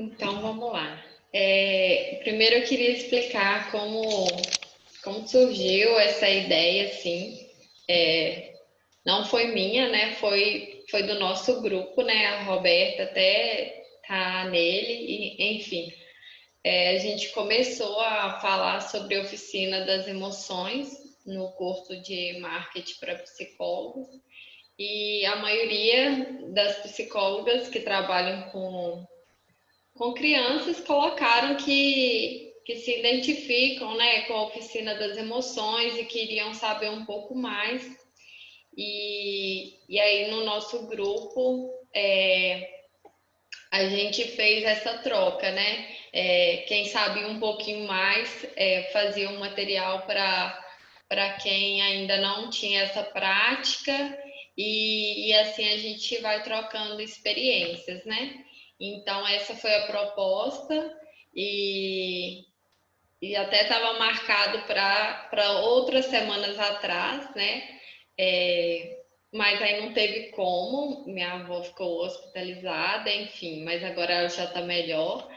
Então vamos lá. Primeiro eu queria explicar como surgiu essa ideia, assim. Não foi minha, né? Foi do nosso grupo, né? A Roberta até tá nele, e enfim. A gente começou a falar sobre a oficina das emoções no curso de marketing para psicólogos. E a maioria das psicólogas que trabalham com crianças colocaram que se identificam, né, com a oficina das emoções e queriam saber um pouco mais. E aí no nosso grupo a gente fez essa troca, né? Quem sabia um pouquinho mais fazia um material para quem ainda não tinha essa prática e assim a gente vai trocando experiências, né? Então essa foi a proposta e, e até estava marcado para outras semanas atrás, né? É, mas aí não teve como, minha avó ficou hospitalizada, enfim, mas agora ela já tá melhor.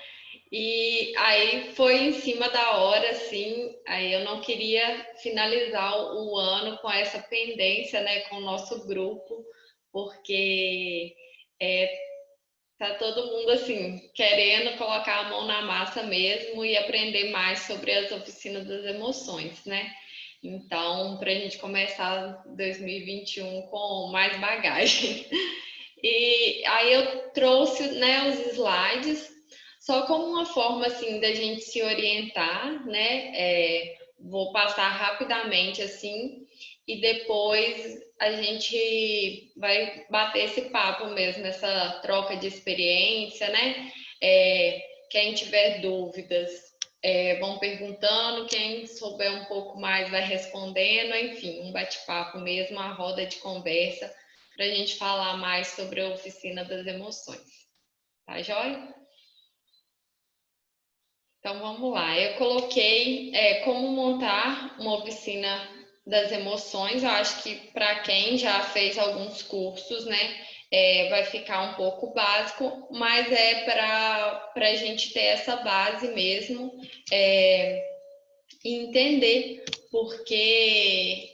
E aí foi em cima da hora, assim, aí eu não queria finalizar o ano com essa pendência, né, com o nosso grupo, porque tá todo mundo, assim, querendo colocar a mão na massa mesmo e aprender mais sobre as oficinas das emoções, né? Então, para a gente começar 2021 com mais bagagem. E aí eu trouxe, né, os slides só como uma forma assim da gente se orientar, né? Vou passar rapidamente assim e depois a gente vai bater esse papo mesmo, essa troca de experiência, né? Quem tiver dúvidas, vão perguntando, quem souber um pouco mais vai respondendo, enfim, um bate-papo mesmo, uma roda de conversa para a gente falar mais sobre a oficina das emoções. Tá joia? Então vamos lá. Eu coloquei como montar uma oficina das emoções. Eu acho que para quem já fez alguns cursos, né, vai ficar um pouco básico, mas é para a gente ter essa base mesmo e entender porque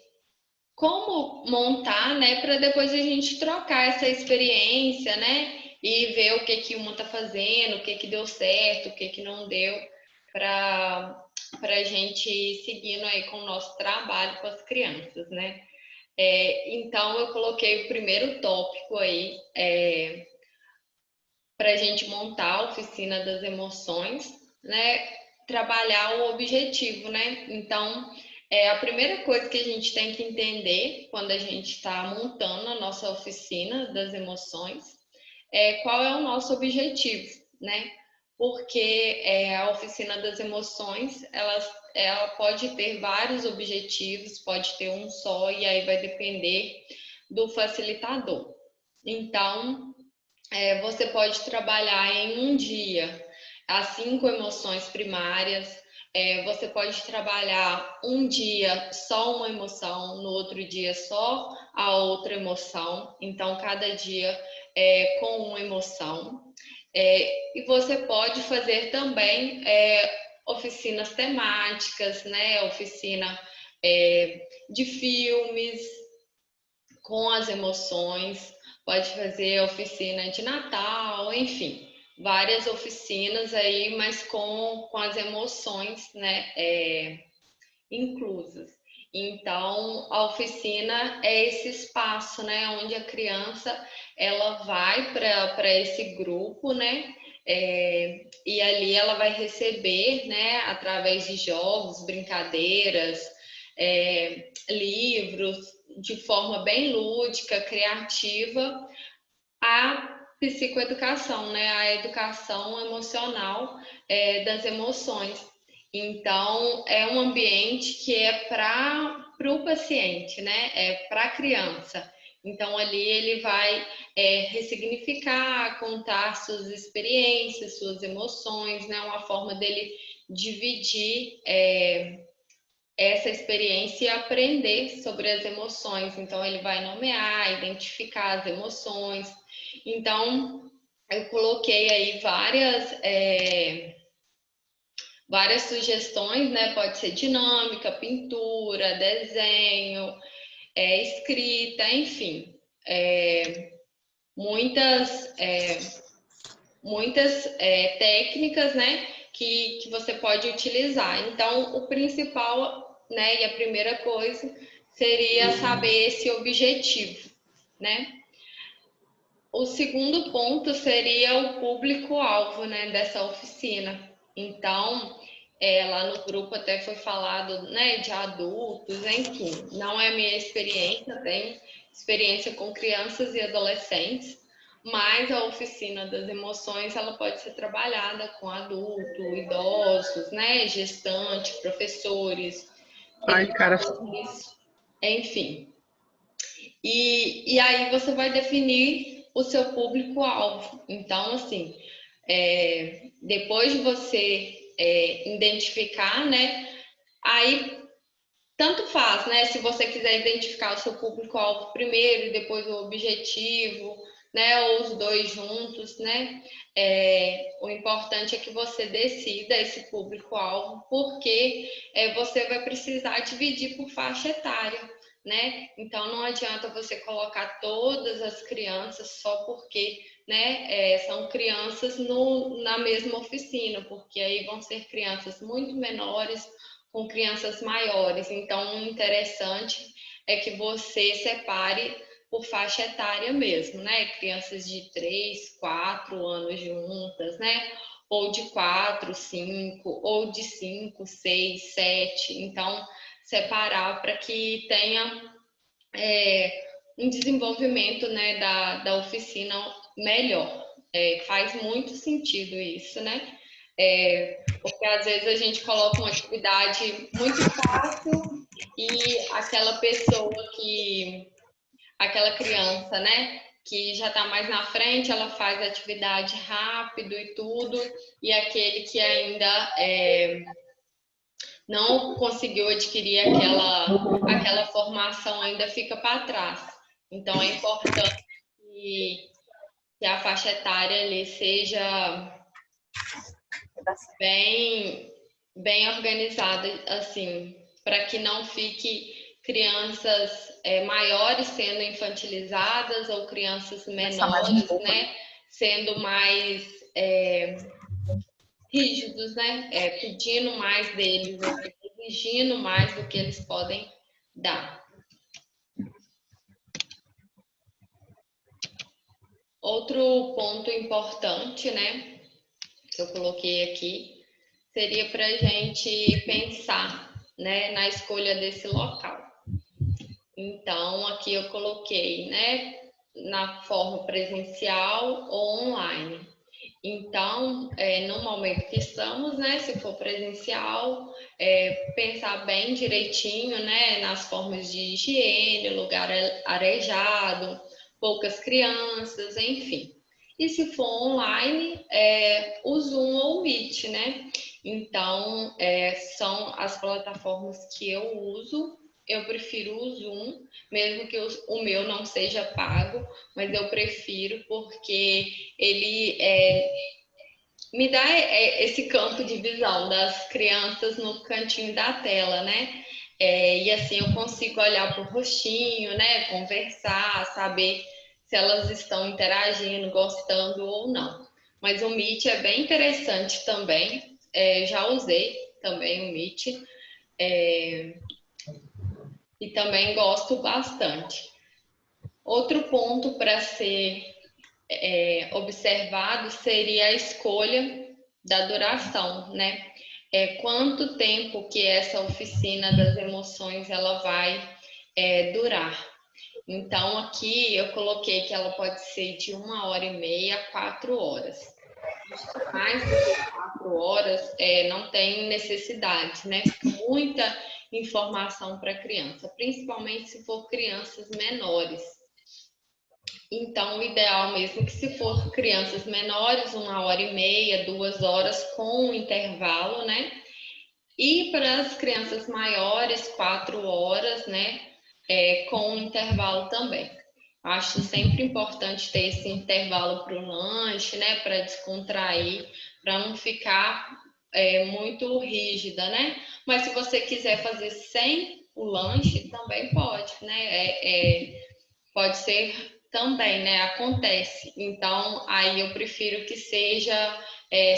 como montar, né, para depois a gente trocar essa experiência, né, e ver o que que uma tá fazendo, o que que deu certo, o que que não deu, para a gente ir seguindo aí com o nosso trabalho com as crianças, né. Então eu coloquei o primeiro tópico aí para a gente montar a oficina das emoções, né, trabalhar o objetivo, né. Então a primeira coisa que a gente tem que entender quando a gente está montando a nossa oficina das emoções é qual é o nosso objetivo, né? Porque a oficina das emoções, ela pode ter vários objetivos, pode ter um só, e aí vai depender do facilitador. Então, você pode trabalhar em um dia as 5 emoções primárias, você pode trabalhar um dia só uma emoção, no outro dia só a outra emoção, então cada dia com uma emoção. E você pode fazer também oficinas temáticas, né? Oficina de filmes com as emoções, pode fazer oficina de Natal, enfim, várias oficinas aí, mas com as emoções, né, inclusas. Então, a oficina é esse espaço, né, onde a criança ela vai para esse grupo, né, e ali ela vai receber, né, através de jogos, brincadeiras, livros, de forma bem lúdica, criativa, a psicoeducação, né, a educação emocional das emoções. Então, é um ambiente que é para o paciente, né? É para a criança. Então, ali ele vai ressignificar, contar suas experiências, suas emoções, né? Uma forma dele dividir essa experiência e aprender sobre as emoções. Então, ele vai nomear, identificar as emoções. Então, eu coloquei aí várias sugestões, né? Pode ser dinâmica, pintura, desenho, escrita, enfim. Muitas técnicas, né, que você pode utilizar. Então, o principal, né, e a primeira coisa seria saber esse objetivo, né? O segundo ponto seria o público-alvo, né, dessa oficina. Então, lá no grupo até foi falado, né, de adultos, enfim. Não é a minha experiência, tenho experiência com crianças e adolescentes, mas a oficina das emoções, ela pode ser trabalhada com adultos, idosos, né, gestantes, professores, Ai, cara. educadores, enfim. E aí você vai definir o seu público-alvo. Então, assim, depois de você identificar, né? Aí tanto faz, né? Se você quiser identificar o seu público-alvo primeiro e depois o objetivo, né? Ou os dois juntos, né? O importante é que você decida esse público-alvo, porque você vai precisar dividir por faixa etária, né? Então não adianta você colocar todas as crianças só porque, né? São crianças na mesma oficina, porque aí vão ser crianças muito menores com crianças maiores. Então, o interessante é que você separe por faixa etária mesmo, né? Crianças de 3, 4 anos juntas, né? Ou de 4, 5, ou de 5, 6, 7. Então, separar para que tenha um desenvolvimento, né, da oficina melhor. Faz muito sentido isso, né? Porque às vezes a gente coloca uma atividade muito fácil e aquela criança, né, que já está mais na frente, ela faz a atividade rápido e tudo, e aquele que ainda não conseguiu adquirir aquela formação ainda fica para trás. Então é importante que a faixa etária ali seja bem organizada, assim, para que não fique crianças maiores sendo infantilizadas ou crianças menores, né, sendo mais rígidos, né, pedindo mais deles, assim, exigindo mais do que eles podem dar. Outro ponto importante, né, que eu coloquei aqui, seria para a gente pensar, né, na escolha desse local. Então, aqui eu coloquei, né, na forma presencial ou online. Então, no momento que estamos, né, se for presencial, pensar bem direitinho, né, nas formas de higiene, lugar arejado, poucas crianças, enfim. E se for online, o Zoom ou o Meet, né? Então, são as plataformas que eu uso. Eu prefiro o Zoom, mesmo que o meu não seja pago, mas eu prefiro porque ele me dá esse campo de visão das crianças no cantinho da tela, né? E assim eu consigo olhar para o rostinho, né? Conversar, saber se elas estão interagindo, gostando ou não. Mas o Meet é bem interessante também. Já usei também o Meet e também gosto bastante. Outro ponto para ser observado seria a escolha da duração, né? Quanto tempo que essa oficina das emoções ela vai durar. Então, aqui eu coloquei que ela pode ser de 1h30 a 4 horas. Mais do que 4 horas não tem necessidade, né? Muita informação para criança, principalmente se for crianças menores. Então, o ideal mesmo que se for crianças menores, 1h30, 2 horas com um intervalo, né? E para as crianças maiores, 4 horas, né? Com um intervalo também. Acho sempre importante ter esse intervalo para o lanche, né? Para descontrair, para não ficar muito rígida, né? Mas se você quiser fazer sem o lanche, também pode, né? Pode ser também, né? Acontece. Então, aí eu prefiro que seja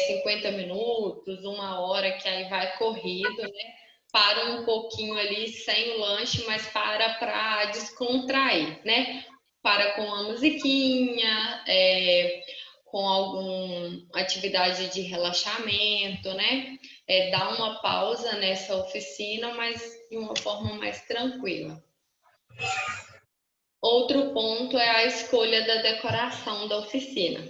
50 minutos, 1 hora, que aí vai corrido, né? Para um pouquinho ali sem o lanche, mas para descontrair, né? Para com a musiquinha, com alguma atividade de relaxamento, né? Dar uma pausa nessa oficina, mas de uma forma mais tranquila. Outro ponto é a escolha da decoração da oficina.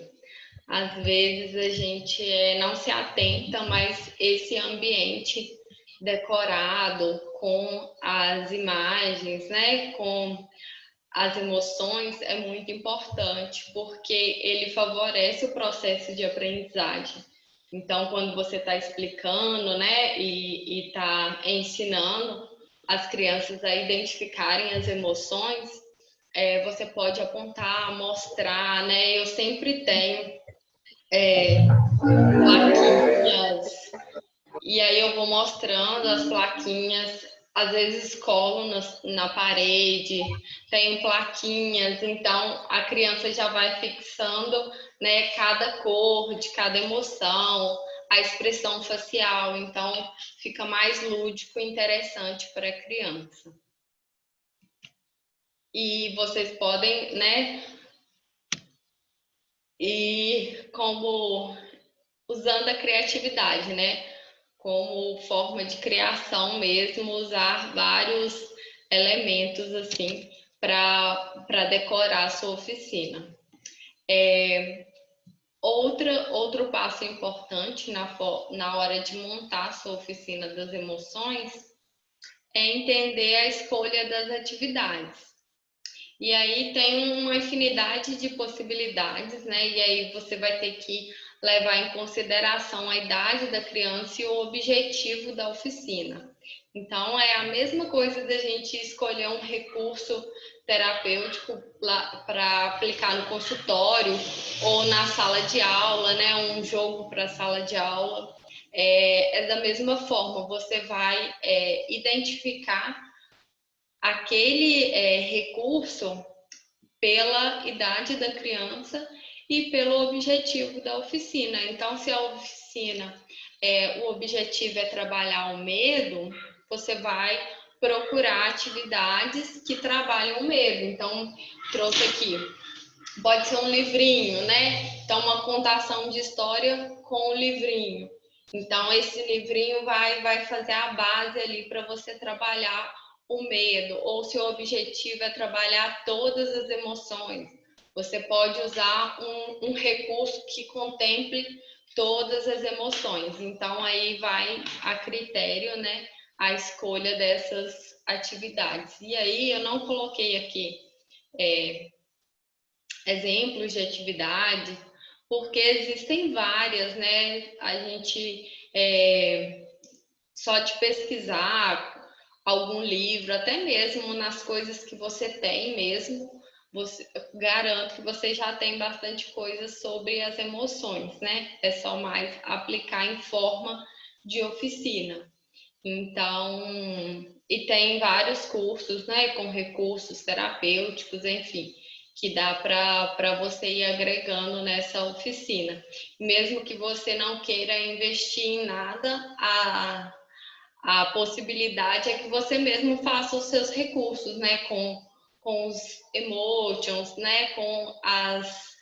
Às vezes a gente não se atenta, mas esse ambiente decorado com as imagens, né, com as emoções é muito importante, porque ele favorece o processo de aprendizagem. Então, quando você está explicando, né, e está ensinando as crianças a identificarem as emoções, você pode apontar, mostrar, né? Eu sempre tenho plaquinhas, e aí eu vou mostrando as plaquinhas, às vezes colo na parede, tem plaquinhas, então a criança já vai fixando, né, cada cor de cada emoção, a expressão facial, então fica mais lúdico e interessante para a criança. E vocês podem, né, ir como usando a criatividade, né? Como forma de criação mesmo, usar vários elementos assim para decorar a sua oficina. Outro passo importante na hora de montar a sua oficina das emoções é entender a escolha das atividades. E aí tem uma infinidade de possibilidades, né? E aí você vai ter que levar em consideração a idade da criança e o objetivo da oficina. Então, é a mesma coisa da gente escolher um recurso terapêutico para aplicar no consultório ou na sala de aula, né? Um jogo para a sala de aula. É da mesma forma, você vai identificar aquele recurso pela idade da criança e pelo objetivo da oficina. Então, se a oficina, o objetivo é trabalhar o medo, você vai procurar atividades que trabalham o medo. Então, trouxe aqui, pode ser um livrinho, né? Então, uma contação de história com o livrinho. Então, esse livrinho vai fazer a base ali para você trabalhar o medo, ou se o objetivo é trabalhar todas as emoções, você pode usar um recurso que contemple todas as emoções. Então, aí vai a critério, né, a escolha dessas atividades. E aí, eu não coloquei aqui exemplos de atividade, porque existem várias, né? A gente só de pesquisar algum livro, até mesmo nas coisas que você tem mesmo, você garanto que você já tem bastante coisa sobre as emoções, né? É só mais aplicar em forma de oficina. Então, e tem vários cursos, né, com recursos terapêuticos, enfim, que dá para você ir agregando nessa oficina. Mesmo que você não queira investir em nada, a possibilidade é que você mesmo faça os seus recursos, né, com os emotions, né, com as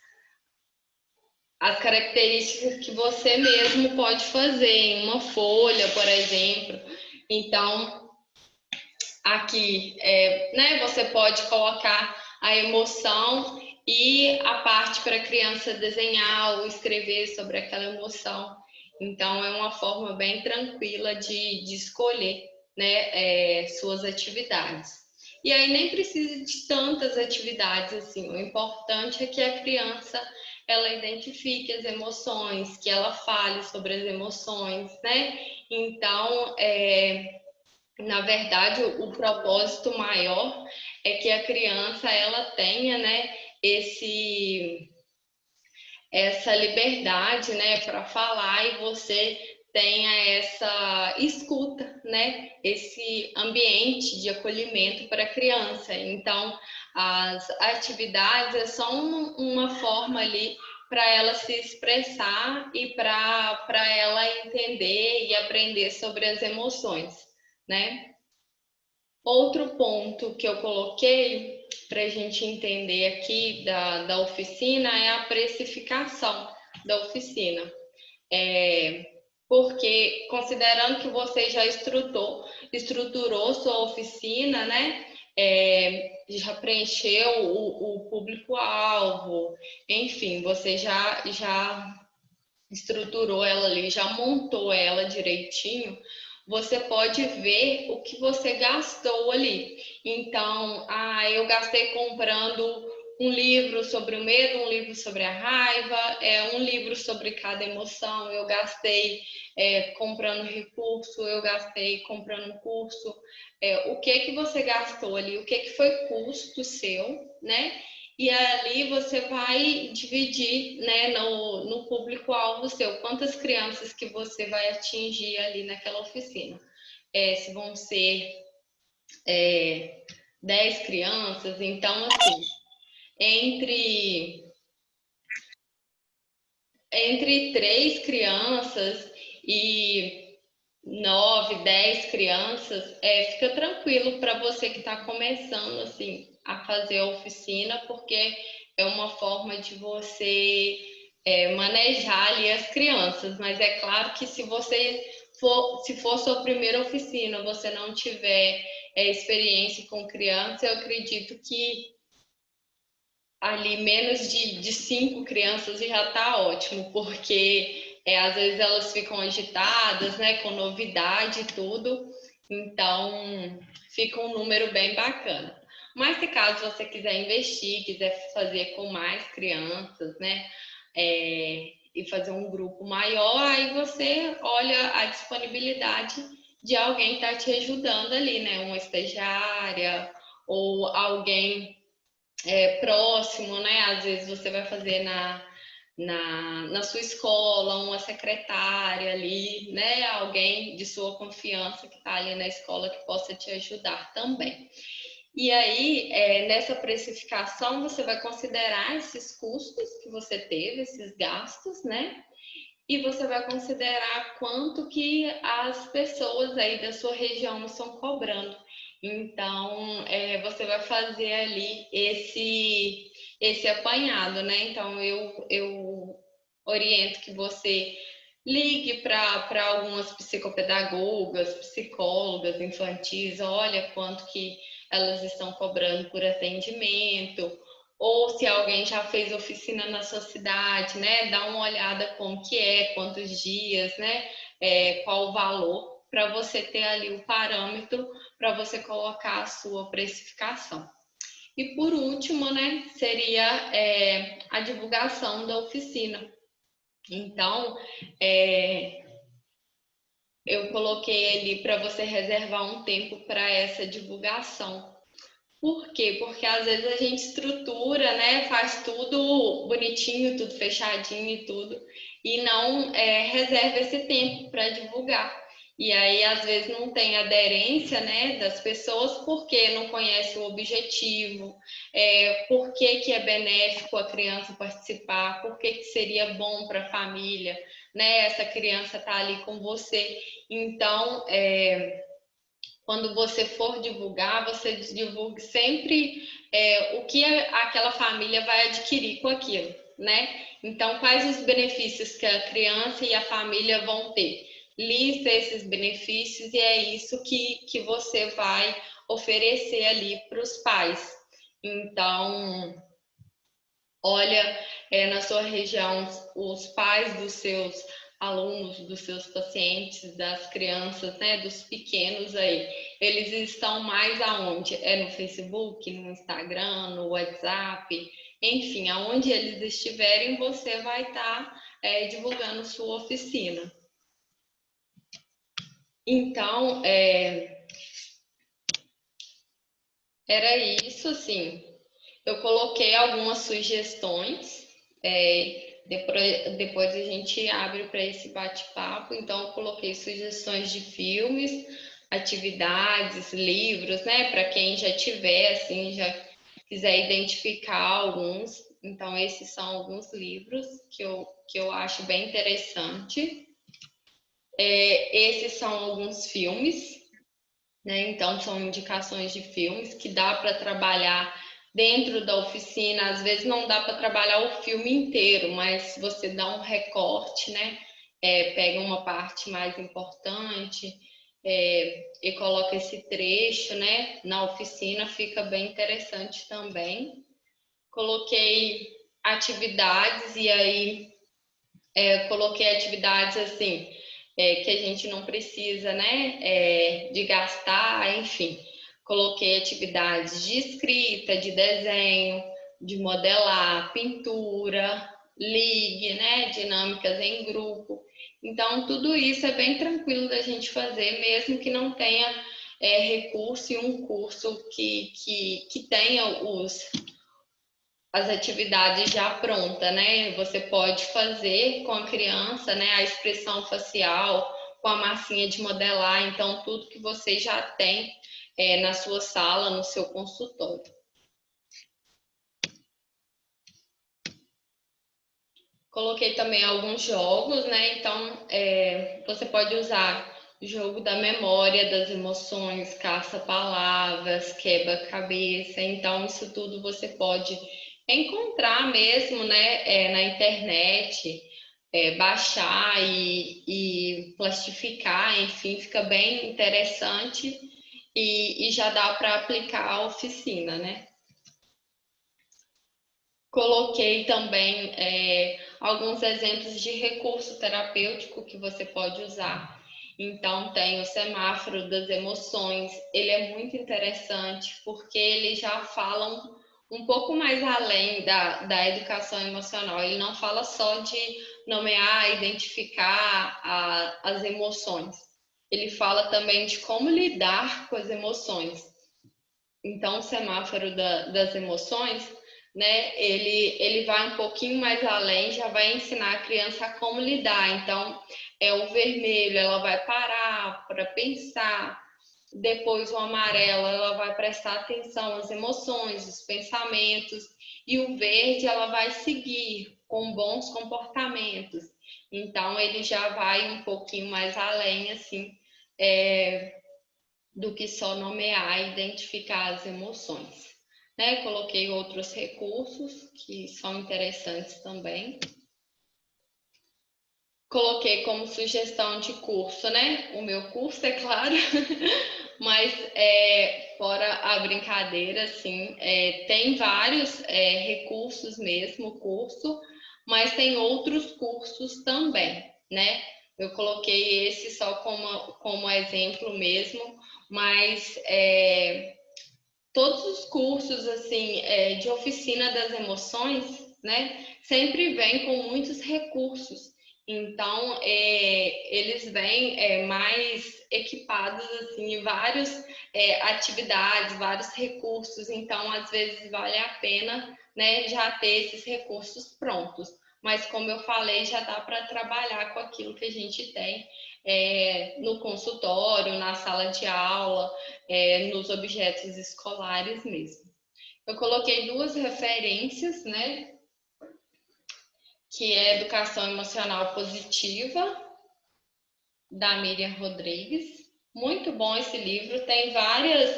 características que você mesmo pode fazer em uma folha, por exemplo. Então, aqui, né, você pode colocar a emoção e a parte para a criança desenhar ou escrever sobre aquela emoção. Então, é uma forma bem tranquila de escolher, né, suas atividades. E aí nem precisa de tantas atividades assim. O importante é que a criança ela identifique as emoções, que ela fale sobre as emoções, né? Então, Na verdade, o propósito maior é que a criança ela tenha, né, essa liberdade, né, para falar e você tenha essa escuta, né, esse ambiente de acolhimento para a criança. Então, as atividades são uma forma ali para ela se expressar e para ela entender e aprender sobre as emoções, né? Outro ponto que eu coloquei para a gente entender aqui da oficina é a precificação da oficina. Porque, considerando que você já estruturou sua oficina, né? Já preencheu o público-alvo, enfim, você já estruturou ela ali, já montou ela direitinho, você pode ver o que você gastou ali. Então, eu gastei comprando um livro sobre o medo, um livro sobre a raiva, um livro sobre cada emoção, eu gastei comprando recurso, eu gastei comprando curso. O que você gastou ali, o que foi custo seu, né? E ali você vai dividir, né, no público-alvo seu, quantas crianças que você vai atingir ali naquela oficina. Se vão ser 10 crianças, então, assim, entre, entre 3 crianças e 9, 10 crianças, fica tranquilo para você que está começando assim a fazer a oficina, porque é uma forma de você manejar ali as crianças. Mas é claro que se for sua primeira oficina, você não tiver experiência com criança, eu acredito que ali menos de 5 crianças já está ótimo, porque às vezes elas ficam agitadas, né, com novidade e tudo, então fica um número bem bacana. Mas se caso você quiser investir, quiser fazer com mais crianças, né, e fazer um grupo maior, aí você olha a disponibilidade de alguém estar te ajudando ali, né, uma estagiária ou alguém próximo, né? Às vezes você vai fazer na sua escola, uma secretária ali, né? Alguém de sua confiança que está ali na escola que possa te ajudar também. E aí, nessa precificação, você vai considerar esses custos que você teve, esses gastos, né? E você vai considerar quanto que as pessoas aí da sua região estão cobrando. Então, você vai fazer ali esse apanhado, né? Então, eu oriento que você ligue para algumas psicopedagogas, psicólogas infantis, olha quanto que elas estão cobrando por atendimento, ou se alguém já fez oficina na sua cidade, né? Dá uma olhada como que quantos dias, né? Qual o valor, para você ter ali o parâmetro para você colocar a sua precificação. E por último, né, seria a divulgação da oficina. Então, eu coloquei ali para você reservar um tempo para essa divulgação. Por quê? Porque às vezes a gente estrutura, né? Faz tudo bonitinho, tudo fechadinho e tudo, e não reserva esse tempo para divulgar. E aí, às vezes, não tem aderência, né, das pessoas porque não conhece o objetivo, por que é benéfico a criança participar, por que seria bom para a família, né? Essa criança tá ali com você. Então, quando você for divulgar, você divulgue sempre o que aquela família vai adquirir com aquilo, né? Então, quais os benefícios que a criança e a família vão ter? Lista esses benefícios e é isso que você vai oferecer ali para os pais. Então, olha na sua região os pais dos seus alunos, dos seus pacientes, das crianças, né, dos pequenos aí, eles estão mais aonde? É no Facebook, no Instagram, no WhatsApp, enfim, aonde eles estiverem, você vai estar divulgando sua oficina. Então, Era isso, assim. Eu coloquei algumas sugestões, depois a gente abre para esse bate-papo. Então, eu coloquei sugestões de filmes, atividades, livros, né? Para quem já tiver, assim, já quiser identificar alguns. Então, esses são alguns livros que eu acho bem interessante. Esses são alguns filmes, né? Então, são indicações de filmes que dá para trabalhar dentro da oficina. Às vezes não dá para trabalhar o filme inteiro, mas você dá um recorte, né? Pega uma parte mais importante e coloca esse trecho, né? Na oficina fica bem interessante também. Coloquei atividades e aí coloquei atividades assim que a gente não precisa, né, de gastar, enfim. Coloquei atividades de escrita, de desenho, de modelar, pintura, ligue, né, dinâmicas em grupo. Então, tudo isso é bem tranquilo da gente fazer, mesmo que não tenha recurso e um curso que tenha as atividades já pronta, né? Você pode fazer com a criança, né, a expressão facial, com a massinha de modelar, então tudo que você já tem na sua sala, no seu consultório. Coloquei também alguns jogos, né? Então você pode usar jogo da memória, das emoções, caça-palavras, quebra-cabeça. Então, isso tudo você pode encontrar mesmo, né, na internet, baixar e plastificar, enfim, fica bem interessante e já dá para aplicar a oficina, né? Coloquei também alguns exemplos de recurso terapêutico que você pode usar. Então, tem o semáforo das emoções, ele é muito interessante porque ele já fala um pouco mais além da educação emocional. Ele não fala só de nomear, identificar as emoções. Ele fala também de como lidar com as emoções. Então, o semáforo das emoções, né, ele vai um pouquinho mais além, já vai ensinar a criança a como lidar. Então, o vermelho, ela vai parar para pensar. Depois, o amarelo, ela vai prestar atenção às emoções, os pensamentos. E o verde, ela vai seguir com bons comportamentos. Então, ele já vai um pouquinho mais além, assim, do que só nomear e identificar as emoções. Né? Coloquei outros recursos que são interessantes também. Coloquei como sugestão de curso, né? O meu curso, é claro, mas fora a brincadeira, assim, tem vários recursos mesmo, o curso, mas tem outros cursos também, né? Eu coloquei esse só como exemplo mesmo, mas todos os cursos assim de oficina das emoções, né, sempre vêm com muitos recursos. Então, eles vêm mais equipados assim em várias atividades, vários recursos. Então, às vezes vale a pena, né, já ter esses recursos prontos. Mas, como eu falei, já dá para trabalhar com aquilo que a gente tem no consultório, na sala de aula, nos objetos escolares mesmo. Eu coloquei duas referências, né? Que é Educação Emocional Positiva, da Miriam Rodrigues. Muito bom esse livro, tem várias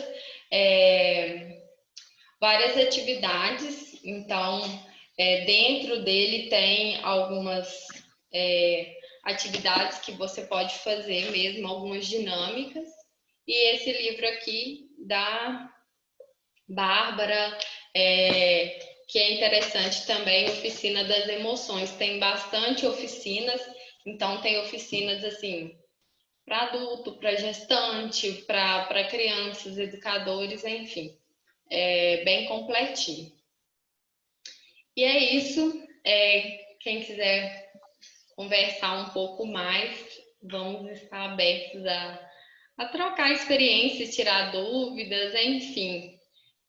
atividades, então dentro dele tem algumas atividades que você pode fazer mesmo, algumas dinâmicas. E esse livro aqui da Bárbara, que é interessante também, Oficina das Emoções. Tem bastante oficinas, então tem oficinas assim para adulto, para gestante, para crianças, educadores, enfim, bem completinho. E é isso. Quem quiser conversar um pouco mais, vamos estar abertos a trocar experiências, tirar dúvidas, enfim.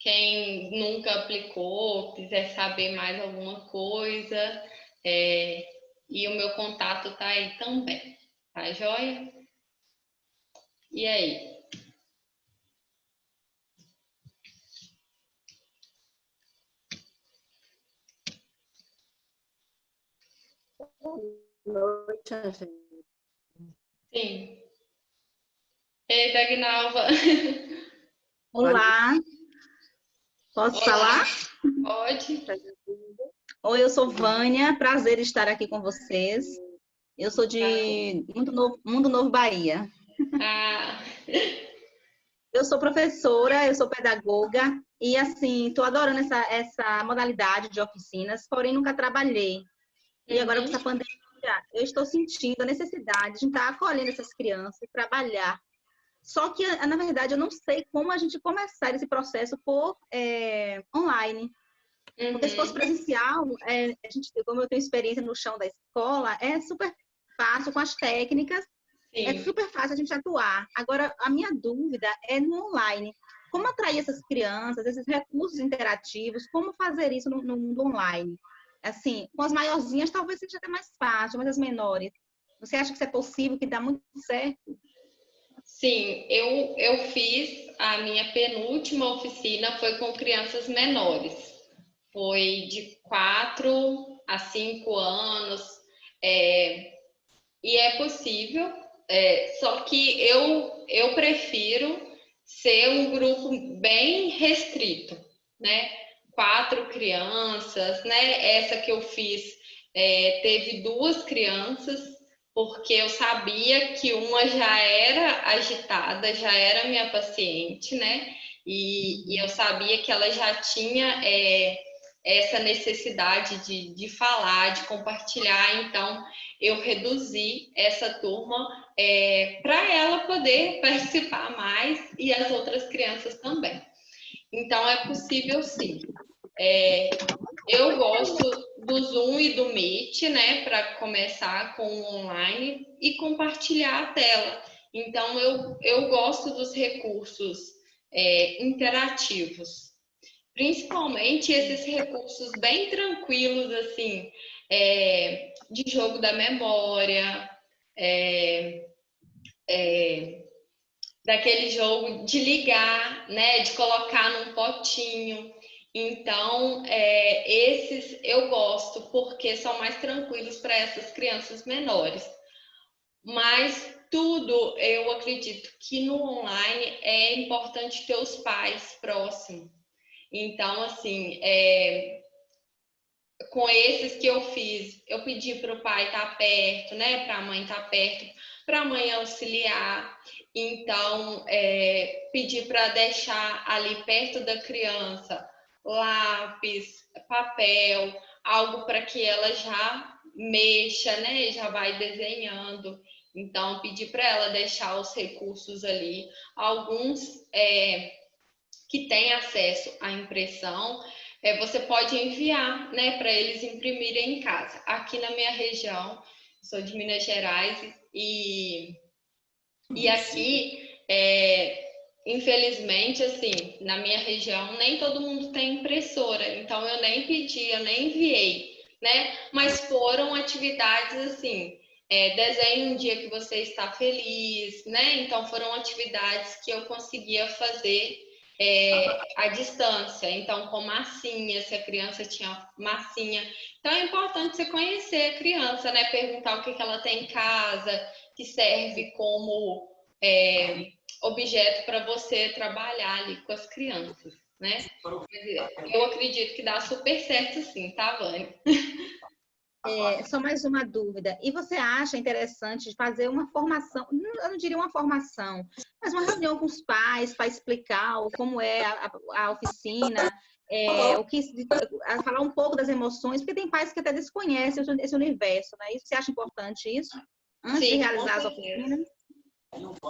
Quem nunca aplicou, quiser saber mais alguma coisa, e o meu contato tá aí também, tá joia? E aí? Noite, Angélica. Sim. Ei, Dagnalva. Olá, posso Olá, falar? pode? Oi, eu sou Vânia, prazer estar aqui com vocês. Eu sou de Mundo Novo, Bahia. Ah, Eu sou professora, eu sou pedagoga e, assim, estou adorando essa modalidade de oficinas, porém nunca trabalhei. E agora, com uhum, essa pandemia, eu estou sentindo a necessidade de estar acolhendo essas crianças e trabalhar. Só que, na verdade, eu não sei como a gente começar esse processo por online. Porque se fosse uhum, presencial, como eu tenho experiência no chão da escola, é super fácil com as técnicas, é sim. super fácil a gente atuar. Agora, a minha dúvida é no online. Como atrair essas crianças, esses recursos interativos, como fazer isso no mundo online? Assim, com as maiorzinhas talvez seja até mais fácil, mas as menores. Você acha que isso é possível, que dá muito certo? Sim, eu fiz a minha penúltima oficina foi com crianças menores. Foi de 4 a 5 anos. é, e é possível, só que eu prefiro ser um grupo bem restrito, né? 4 crianças, né? Essa que eu fiz teve 2 crianças, porque eu sabia que uma já era agitada, já era minha paciente, né? E eu sabia que ela já tinha essa necessidade de falar, de compartilhar, então eu reduzi essa turma para ela poder participar mais e as outras crianças também. Então é possível sim. É, eu gosto do Zoom e do Meet, né, para começar com o online e compartilhar a tela. Então eu gosto dos recursos interativos, principalmente esses recursos bem tranquilos, assim, de jogo da memória, é, daquele jogo de ligar, né, de colocar num potinho. Então, esses eu gosto porque são mais tranquilos para essas crianças menores. Mas tudo, eu acredito que no online é importante ter os pais próximos. Então, assim, com esses que eu fiz, eu pedi para o pai estar perto, né? Para a mãe estar perto, para a mãe auxiliar. Então, pedi para deixar ali perto da criança lápis, papel, algo para que ela já mexa, né? Já vai desenhando. Então, pedi para ela deixar os recursos ali. Alguns que têm acesso à impressão, você pode enviar, né, para eles imprimirem em casa. Aqui na minha região, sou de Minas Gerais e aqui, infelizmente, assim, na minha região, nem todo mundo tem impressora, então eu nem pedi, eu nem enviei, né? Mas foram atividades assim, desenhe um dia que você está feliz, né? Então foram atividades que eu conseguia fazer à distância, então com massinha, se a criança tinha massinha. Então é importante você conhecer a criança, né? Perguntar o que ela tem em casa, que serve como objeto para você trabalhar ali com as crianças, né? Eu acredito que dá super certo sim, tá, Vânia? Só mais uma dúvida. E você acha interessante fazer uma formação, eu não diria uma formação, mas uma reunião com os pais para explicar como é a oficina, falar um pouco das emoções, porque tem pais que até desconhecem esse universo, né? Você acha importante isso? Antes de Sim, com realizar as certeza. oficinas?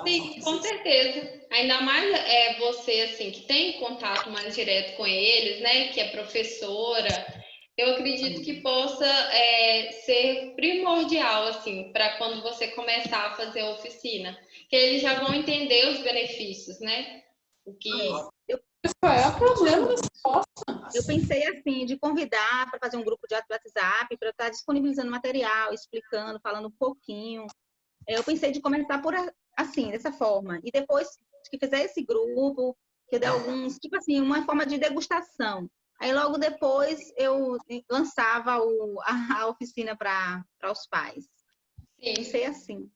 Sim, com certeza. Ainda mais você assim que tem contato mais direto com eles, né? Que é professora. Eu acredito que possa ser primordial assim para quando você começar a fazer a oficina, que eles já vão entender os benefícios, né? O que. Qual é o problema dessa resposta? Eu pensei assim, de convidar para fazer um grupo de WhatsApp, para estar disponibilizando material, explicando, falando um pouquinho. Eu pensei de começar por assim, dessa forma. E depois que fizer esse grupo, que eu der alguns, tipo assim, uma forma de degustação. Aí logo depois eu lançava a oficina para os pais. Sim, Pensei assim.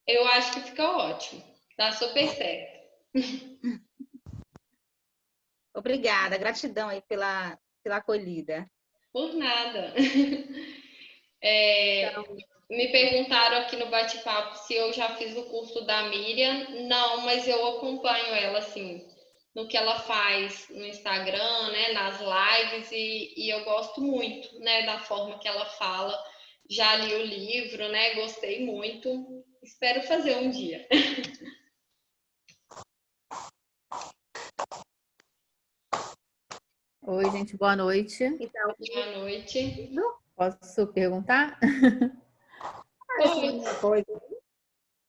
eu acho que fica ótimo. Tá super certo. Obrigada, gratidão aí pela acolhida. Por nada. É, me perguntaram aqui no bate-papo se eu já fiz o curso da Miriam. Não, mas eu acompanho ela, assim, no que ela faz no Instagram, né, nas lives, e eu gosto muito, né, da forma que ela fala. Já li o livro, né, gostei muito. Espero fazer um dia. Oi, gente, boa noite. Então, Boa noite. Posso perguntar? Oi.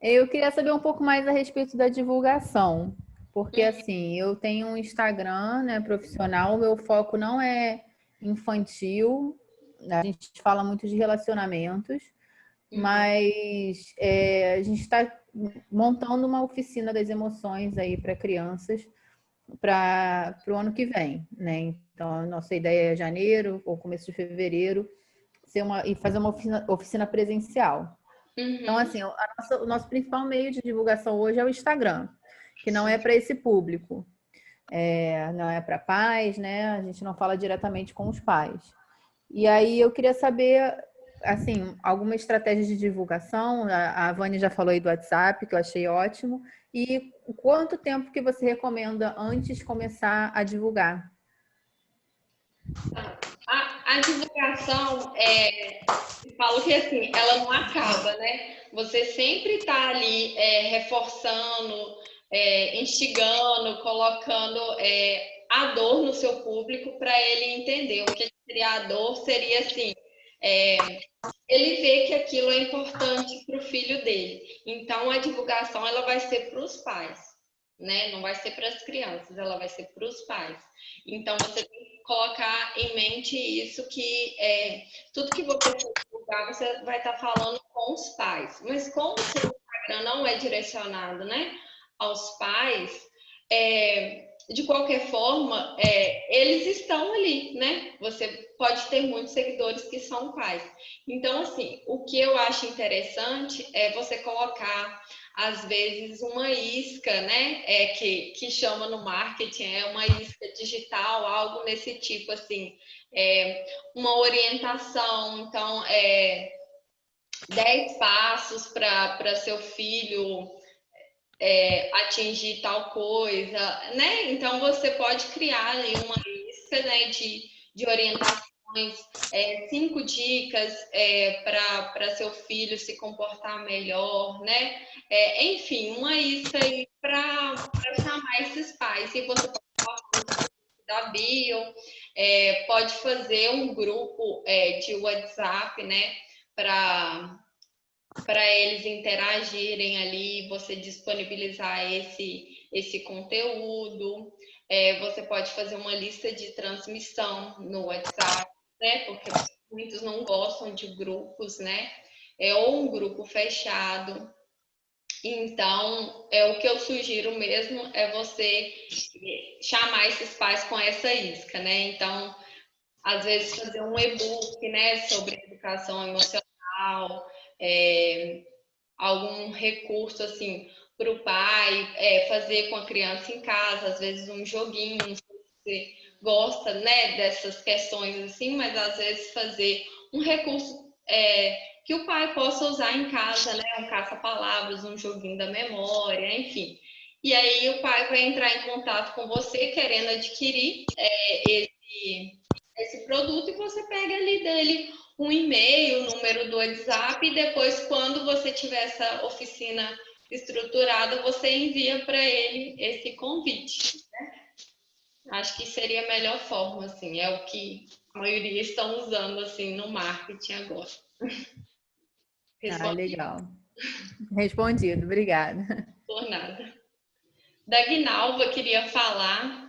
Eu queria saber um pouco mais a respeito da divulgação, porque assim, eu tenho um Instagram, né, profissional, o meu foco não é infantil, a gente fala muito de relacionamentos, mas a gente está montando uma oficina das emoções aí para crianças para o ano que vem, né? Então, a nossa ideia é janeiro ou começo de fevereiro e fazer uma oficina presencial. Então, assim, o nosso principal meio de divulgação hoje é o Instagram, que não é para esse público, não é para pais, né? A gente não fala diretamente com os pais. E aí eu queria saber, assim, alguma estratégia de divulgação. A Vânia já falou aí do WhatsApp, que eu achei ótimo. E quanto tempo que você recomenda antes de começar a divulgar? A divulgação, eu falo que assim, ela não acaba, né? Você sempre está ali reforçando, instigando, colocando a dor no seu público para ele entender. O que seria a dor seria assim, ele vê que aquilo é importante para o filho dele. Então, a divulgação ela vai ser para os pais, né? Não vai ser para as crianças, ela vai ser para os pais. Então, você tem que colocar em mente isso, que tudo que você for divulgar, você vai estar falando com os pais. Mas como o seu Instagram não é direcionado, né, aos pais, de qualquer forma, eles estão ali, né? Você pode ter muitos seguidores que são pais. Então, assim, o que eu acho interessante é você colocar, às vezes, uma isca, né? Que chama no marketing, uma isca digital, algo nesse tipo, assim, uma orientação. Então, 10 passos para seu filho atingir tal coisa, né? Então você pode criar ali uma lista, né, de orientações, 5 dicas para seu filho se comportar melhor, né? Enfim, uma lista aí para chamar esses pais. E você pode falar da bio, pode fazer um grupo de WhatsApp, né? Para eles interagirem ali, você disponibilizar esse conteúdo. Você pode fazer uma lista de transmissão no WhatsApp, né? Porque muitos não gostam de grupos, né? Ou um grupo fechado. Então, o que eu sugiro mesmo é você chamar esses pais com essa isca, né? Então, às vezes fazer um e-book, né, sobre educação emocional, algum recurso assim para o pai, fazer com a criança em casa, às vezes um joguinho, não sei se você gosta, né, dessas questões assim, mas às vezes fazer um recurso que o pai possa usar em casa, né, um caça-palavras, um joguinho da memória, enfim. E aí o pai vai entrar em contato com você querendo adquirir esse produto, e você pega ali dele um e-mail, o número do WhatsApp, e depois, quando você tiver essa oficina estruturada, você envia para ele esse convite, né? Acho que seria a melhor forma, assim, é o que a maioria estão usando, assim, no marketing agora. Ah, legal. Respondido, obrigada. Por nada. Da Guinalva queria falar.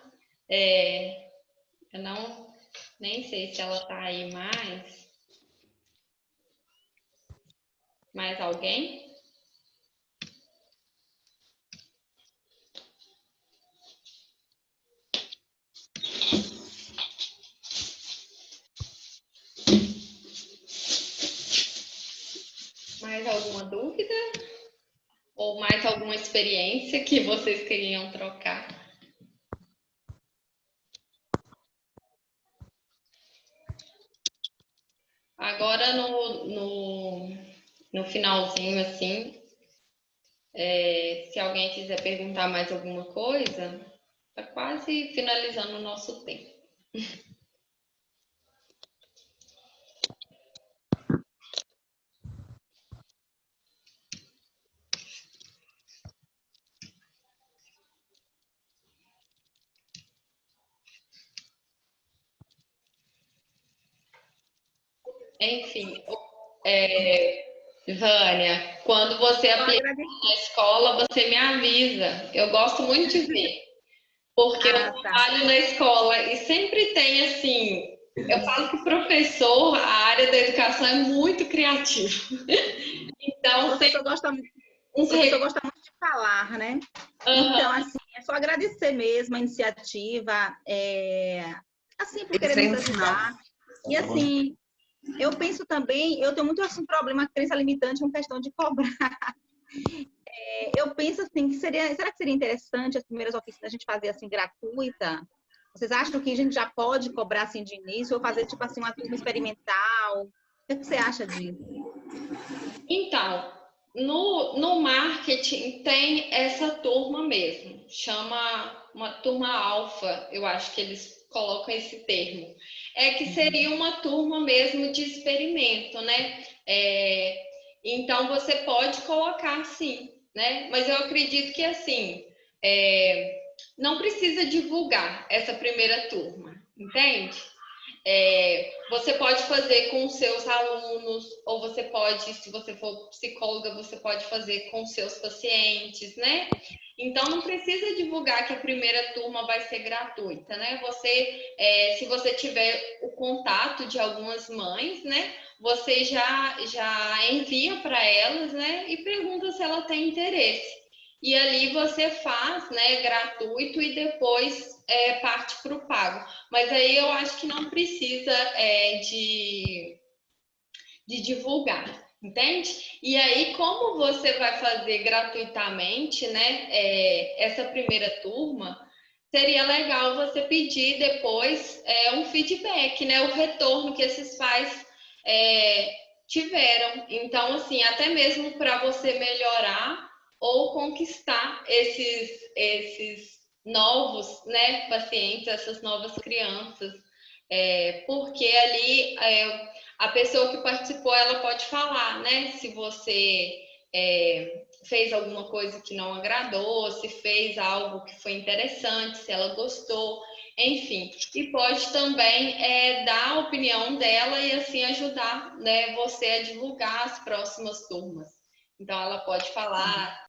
Eu não, nem sei se ela tá aí mais. Mais alguém? Mais alguma dúvida? Ou mais alguma experiência que vocês queriam trocar? Agora no finalzinho, assim, se alguém quiser perguntar mais alguma coisa, tá quase finalizando o nosso tempo. Enfim, Vânia, quando você aplicar na escola, você me avisa. Eu gosto muito de ver, porque eu trabalho na escola e sempre tem assim. Eu falo que o professor, a área da educação é muito criativo. Então, o professor gosta muito de falar, né? Então, assim, é só agradecer mesmo a iniciativa, assim, por querer nos ajudar. E, assim, eu penso também, eu tenho muito assim, problema, crença limitante com questão de cobrar. Eu penso assim, será que seria interessante as primeiras oficinas a gente fazer assim, gratuita? Vocês acham que a gente já pode cobrar assim de início ou fazer tipo assim uma turma experimental? O que você acha disso? Então, no marketing tem essa turma mesmo, chama uma turma alfa, eu acho que eles colocam esse termo. É que seria uma turma mesmo de experimento, né? Então você pode colocar sim, né? Mas eu acredito que assim, não precisa divulgar essa primeira turma, entende? Você pode fazer com os seus alunos, ou você pode, se você for psicóloga, você pode fazer com os seus pacientes, né? Então, não precisa divulgar que a primeira turma vai ser gratuita, né? Se você tiver o contato de algumas mães, né? Você já envia para elas, né? E pergunta se ela tem interesse. E ali você faz, né? Gratuito e depois parte para o pago. Mas aí eu acho que não precisa de divulgar, entende? E aí, como você vai fazer gratuitamente, né, essa primeira turma, seria legal você pedir depois um feedback, né, o retorno que esses pais tiveram. Então, assim, até mesmo para você melhorar ou conquistar esses novos, né, pacientes, essas novas crianças, porque ali a pessoa que participou, ela pode falar, né, se você fez alguma coisa que não agradou, se fez algo que foi interessante, se ela gostou, enfim, e pode também dar a opinião dela e assim ajudar, né, você a divulgar as próximas turmas. Então ela pode falar